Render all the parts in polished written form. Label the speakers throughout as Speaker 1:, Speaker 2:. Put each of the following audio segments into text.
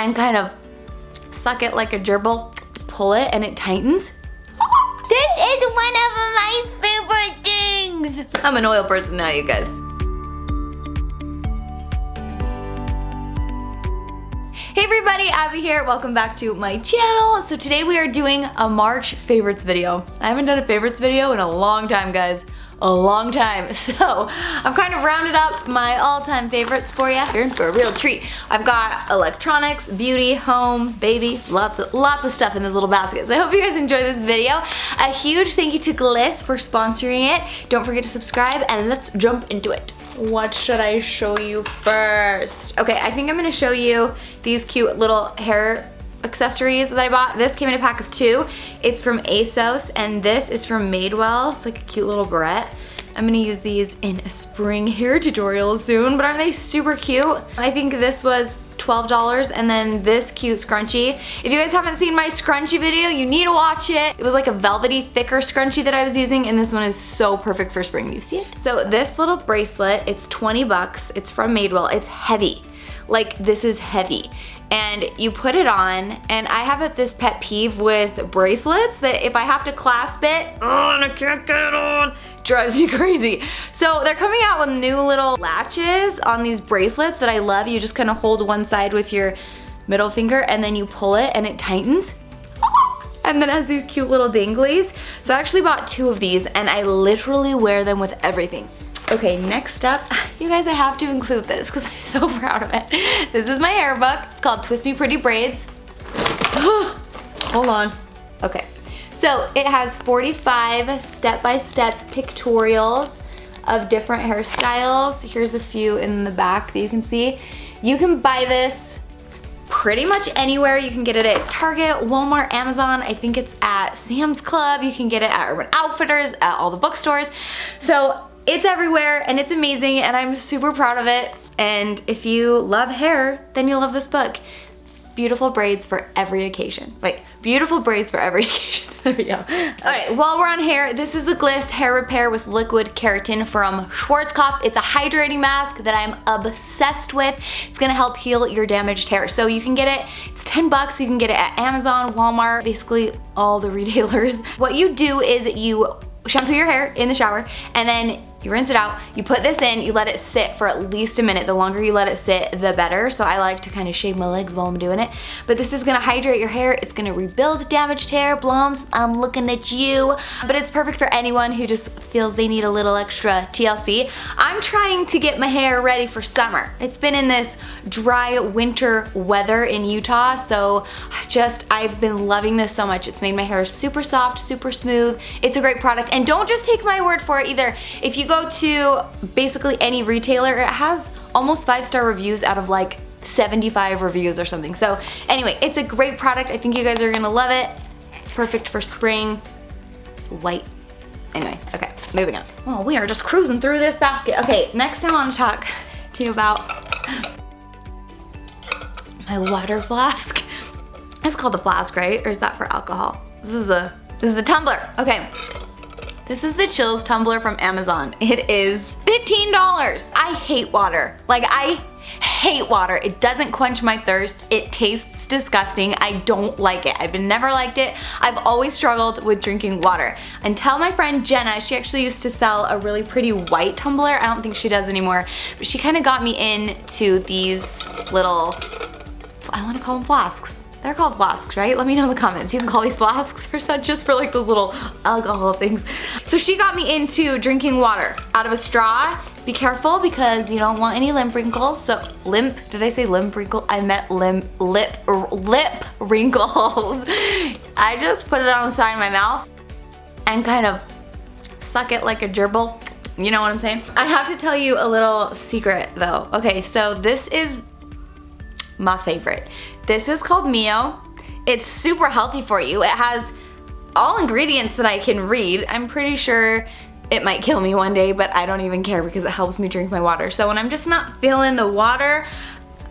Speaker 1: and kind of suck it like a gerbil, pull it and it tightens. This is one of my favorite things. I'm an oil person now, you guys. Hey everybody, Abby here. Welcome back to my channel. So today we are doing a March favorites video. I haven't done a favorites video in a long time, guys. A long time. So I've kind of rounded up my all-time favorites for you. You're in for a real treat. I've got electronics, beauty, home, baby, lots of stuff in this little basket. So I hope you guys enjoy this video. A huge thank you to Gliss for sponsoring it. Don't forget to subscribe and let's jump into it. What should I show you first? Okay, I think I'm gonna show you these cute little hair accessories that I bought. This came in a pack of 2. It's from ASOS and this is from Madewell. It's like a cute little barrette. I'm gonna use these in a spring hair tutorial soon, but aren't they super cute? I think this was $12 and then this cute scrunchie. If you guys haven't seen my scrunchie video, you need to watch it. It was like a velvety, thicker scrunchie that I was using and this one is so perfect for spring. Do you see it? So this little bracelet, it's 20 bucks. It's from Madewell. It's heavy. Like this is heavy. And you put it on, and I have this pet peeve with bracelets that if I have to clasp it, and I can't get it on, drives me crazy. So they're coming out with new little latches on these bracelets that I love. You just kind of hold one side with your middle finger and then you pull it and it tightens. And then it has these cute little danglies. So I actually bought 2 of these and I literally wear them with everything. Okay, next up, you guys, I have to include this because I'm so proud of it. This is my hair book. It's called Twist Me Pretty Braids. Hold on. Okay, so it has 45 step-by-step pictorials of different hairstyles. Here's a few in the back that you can see. You can buy this pretty much anywhere. You can get it at Target, Walmart, Amazon. I think it's at Sam's Club. You can get it at Urban Outfitters, at all the bookstores. So it's everywhere and it's amazing and I'm super proud of it. And if you love hair, then you'll love this book. Beautiful braids for every occasion. Wait, beautiful braids for every occasion. There we go. All right, while we're on hair, this is the Gliss Hair Repair with Liquid Keratin from Schwarzkopf. It's a hydrating mask that I'm obsessed with. It's gonna help heal your damaged hair. So you can get it, it's 10 bucks. You can get it at Amazon, Walmart, basically all the retailers. What you do is you shampoo your hair in the shower and then you rinse it out, you put this in, you let it sit for at least a minute. The longer you let it sit, the better. So I like to kind of shave my legs while I'm doing it. But this is gonna hydrate your hair. It's gonna rebuild damaged hair. Blondes, I'm looking at you. But it's perfect for anyone who just feels they need a little extra TLC. I'm trying to get my hair ready for summer. It's been in this dry winter weather in Utah. So I've been loving this so much. It's made my hair super soft, super smooth. It's a great product. And don't just take my word for it either. If you go to basically any retailer, it has almost 5-star reviews out of like 75 reviews or something. So anyway, it's a great product. I think you guys are gonna love it. It's perfect for spring. It's white. Anyway, okay, moving on. Well, we are just cruising through this basket. Okay, next I want to talk to you about my water flask. It's called the flask, right? Or is that for alcohol? This is the tumbler. Okay. This is the Chills tumbler from Amazon. It is $15. I hate water. Like, I hate water. It doesn't quench my thirst. It tastes disgusting. I don't like it. I've never liked it. I've always struggled with drinking water. Until my friend Jenna, she actually used to sell a really pretty white tumbler. I don't think she does anymore, but she kind of got me into these little, I want to call them flasks. They're called flasks, right? Let me know in the comments. You can call these flasks or is that just for like those little alcohol things? So she got me into drinking water out of a straw. Be careful because you don't want any lip wrinkles. So did I say lip wrinkle? I meant lip wrinkles. I just put it on the side of my mouth and kind of suck it like a gerbil. You know what I'm saying? I have to tell you a little secret though. Okay, so this is my favorite. This is called Mio. It's super healthy for you. It has all ingredients that I can read. I'm pretty sure it might kill me one day, but I don't even care because it helps me drink my water. So when I'm just not feeling the water,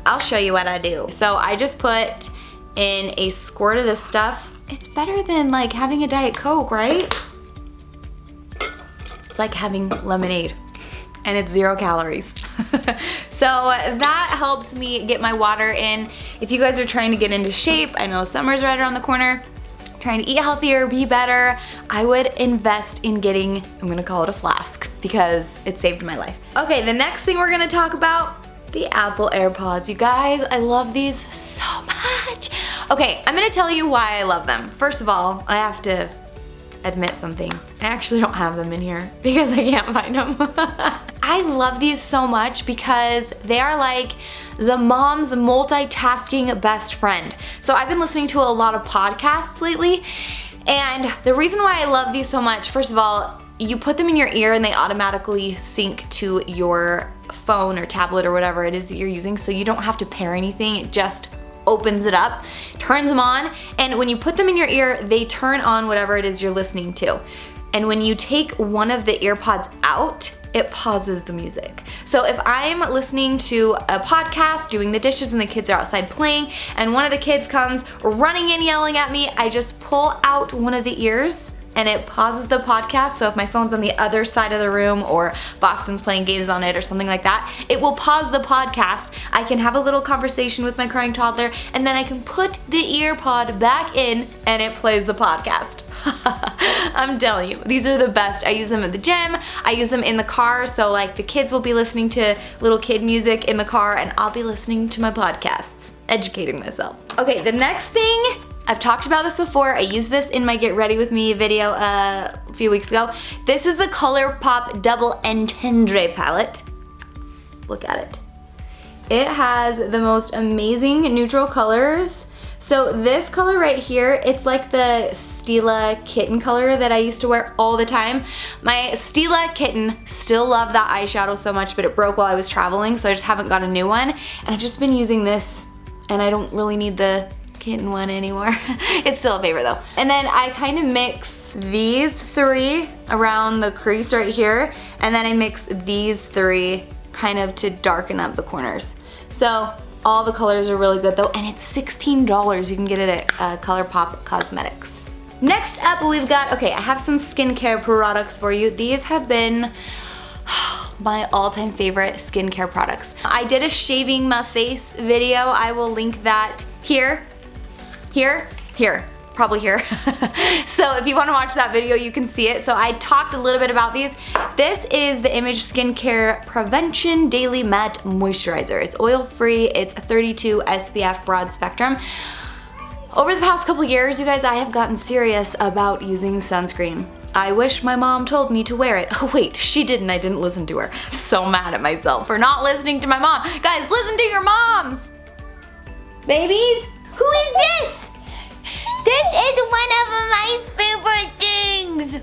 Speaker 1: I'll show you what I do. So I just put in a squirt of this stuff. It's better than like having a Diet Coke, right? It's like having lemonade. and it's 0 calories. So that helps me get my water in. If you guys are trying to get into shape, I know summer's right around the corner, trying to eat healthier, be better, I would invest in getting, I'm gonna call it a flask because it saved my life. Okay, the next thing we're gonna talk about, the Apple AirPods. You guys, I love these so much. Okay, I'm gonna tell you why I love them. First of all, I have to admit something. I actually don't have them in here because I can't find them. I love these so much because they are like the mom's multitasking best friend. So I've been listening to a lot of podcasts lately, and the reason why I love these so much, first of all, you put them in your ear and they automatically sync to your phone or tablet or whatever it is that you're using, so you don't have to pair anything. It just opens it up, turns them on, and when you put them in your ear, they turn on whatever it is you're listening to. And when you take one of the earpods out, it pauses the music. So if I'm listening to a podcast, doing the dishes, and the kids are outside playing, and one of the kids comes running in yelling at me, I just pull out one of the ears and it pauses the podcast. So if my phone's on the other side of the room or Boston's playing games on it or something like that, it will pause the podcast. I can have a little conversation with my crying toddler, and then I can put the ear pod back in and it plays the podcast. I'm telling you, these are the best. I use them at the gym, I use them in the car, so like the kids will be listening to little kid music in the car and I'll be listening to my podcasts, educating myself. Okay, the next thing, I've talked about this before. I used this in my Get Ready With Me video a few weeks ago. This is the ColourPop Double Entendre palette. Look at it. It has the most amazing neutral colors. So this color right here, it's like the Stila kitten color that I used to wear all the time. My Stila kitten, still love that eyeshadow so much, but it broke while I was traveling, so I just haven't got a new one. And I've just been using this, and I don't really need the kitten one anymore. It's still a favorite though. And then I kind of mix these 3 around the crease right here, and then I mix these 3 kind of to darken up the corners. So all the colors are really good though, and it's $16. You can get it at ColourPop Cosmetics. Next up we've got, okay, I have some skincare products for you. These have been my all-time favorite skincare products. I did a shaving my face video. I will link that here, probably here. So if you want to watch that video, you can see it. So I talked a little bit about these. This is the Image Skincare Prevention Daily Matte Moisturizer. It's oil-free, it's 32 SPF broad spectrum. Over the past couple years, you guys, I have gotten serious about using sunscreen. I wish my mom told me to wear it. Oh wait, she didn't, I didn't listen to her. So mad at myself for not listening to my mom. Guys, listen to your moms! Babies, who is this? This is one of my favorite things.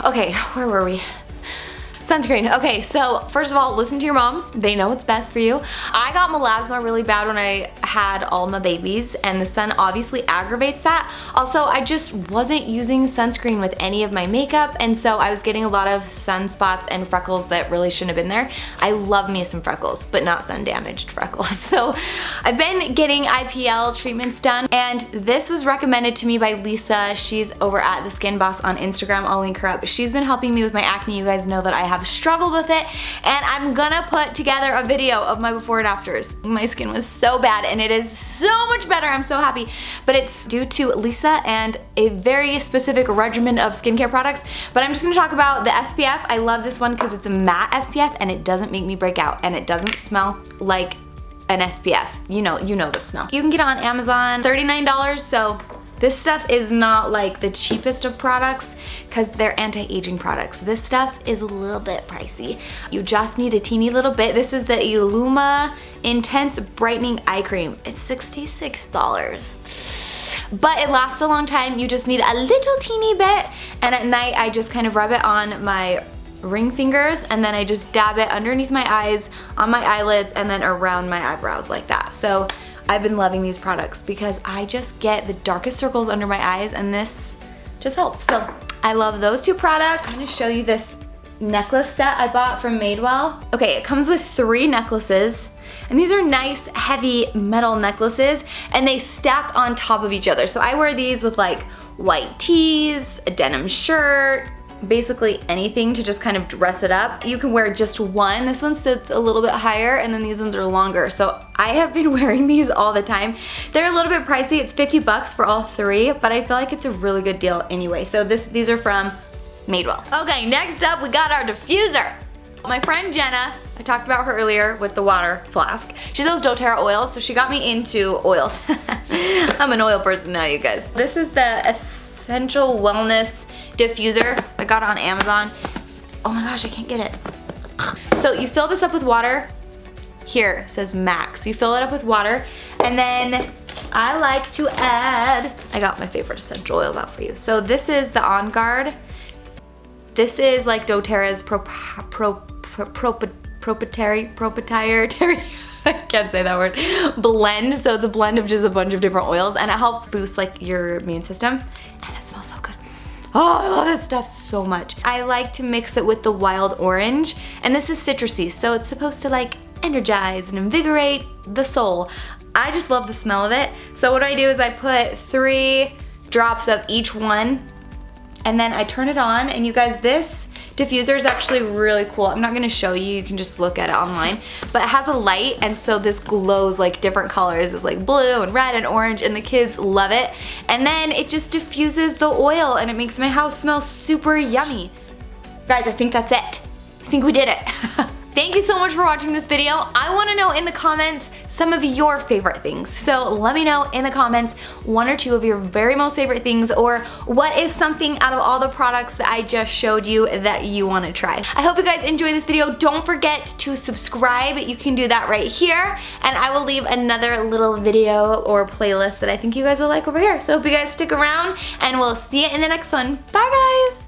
Speaker 1: Okay, where were we? Sunscreen. Okay, so first of all, listen to your moms. They know what's best for you. I got melasma really bad when I had all my babies, and the sun obviously aggravates that. Also, I just wasn't using sunscreen with any of my makeup, and so I was getting a lot of sunspots and freckles that really shouldn't have been there. I love me some freckles, but not sun-damaged freckles. So I've been getting IPL treatments done, and this was recommended to me by Lisa. She's over at The Skin Boss on Instagram. I'll link her up. She's been helping me with my acne. You guys know that I have struggled with it, and I'm gonna put together a video of my before and afters. My skin was so bad, and it is so much better. I'm so happy, but it's due to Lisa and a very specific regimen of skincare products. But I'm just gonna talk about the SPF. I love this one because it's a matte SPF and it doesn't make me break out, and it doesn't smell like an SPF. You know the smell. You can get it on Amazon, $39, so this stuff is not like the cheapest of products because they're anti-aging products. This stuff is a little bit pricey. You just need a teeny little bit. This is the Illuma Intense Brightening Eye Cream. It's $66. But it lasts a long time. You just need a little teeny bit, and at night I just kind of rub it on my ring fingers, and then I just dab it underneath my eyes, on my eyelids, and then around my eyebrows like that. So I've been loving these products because I just get the darkest circles under my eyes, and this just helps. So I love those 2 products. I'm gonna show you this necklace set I bought from Madewell. Okay, it comes with 3 necklaces, and these are nice heavy metal necklaces, and they stack on top of each other. So I wear these with like white tees, a denim shirt, basically anything to just kind of dress it up. You can wear just one. This one sits a little bit higher and then these ones are longer. So I have been wearing these all the time. They're a little bit pricey. It's 50 bucks for all three, but I feel like it's a really good deal anyway. So these are from Madewell. Okay, next up we got our diffuser. My friend Jenna, I talked about her earlier with the water flask. She sells doTERRA oils, so she got me into oils. I'm an oil person now, you guys. This is the Essential Wellness diffuser. I got it on Amazon. Oh my gosh, I can't get it. So you fill this up with water. Here, it says max. You fill it up with water, and then I like to add, I got my favorite essential oils out for you. So this is the On Guard. This is like doTERRA's proprietary, I can't say that word, blend. So it's a blend of just a bunch of different oils, and it helps boost like your immune system, and it smells so good. Oh, I love this stuff so much. I like to mix it with the wild orange, and this is citrusy, so it's supposed to like energize and invigorate the soul. I just love the smell of it. So what I do is I put 3 drops of each one, and then I turn it on, and you guys, this diffuser is actually really cool. I'm not gonna show you, you can just look at it online, but it has a light, and so this glows like different colors. It's like blue and red and orange, and the kids love it. And then it just diffuses the oil, and it makes my house smell super yummy. Guys, I think that's it. I think we did it. Thank you so much for watching this video. I wanna know in the comments some of your favorite things. So let me know in the comments 1 or 2 of your very most favorite things, or what is something out of all the products that I just showed you that you wanna try. I hope you guys enjoyed this video. Don't forget to subscribe. You can do that right here. And I will leave another little video or playlist that I think you guys will like over here. So hope you guys stick around, and we'll see you in the next one. Bye guys.